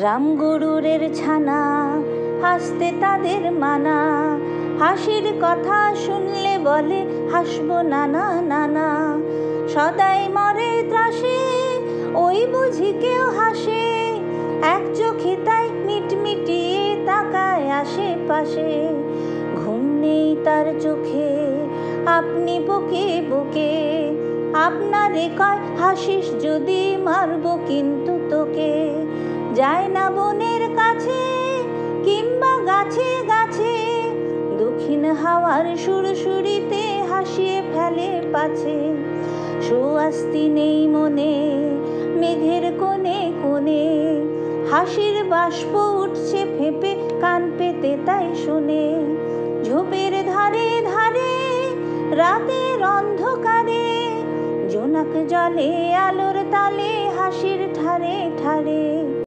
রামগরুরের ছানা হাসতে তাদের মানা, হাসির কথা শুনলে বলে হাসবো নানা নানা। সদাই মরে ত্রাসে ওই বুঝি কেউ হাসে, এক চোখে তাই মিটমিটিয়ে তাকায় আশেপাশে। ঘুম নেই তার চোখে আপনি বুকে বুকে, আপনারে কয় হাসিস যদি মারবো কিন্তু তোকে। যায় না বনের কাছে কিংবা গাছে গাছে, দক্ষিণ হাওয়ার সুরসুরিতে হাসিয়ে ফেলে পাছে। সুআস্তি নেই মনে মেঘের কোণে কোণে, হাসির বাষ্প উঠছে ফেঁপে কান পেতে তাই শুনে। ঝোপের ধারে ধারে রাতের অন্ধকারে, জোনাক জলে আলোর তালে হাসির ঠারে ঠারে।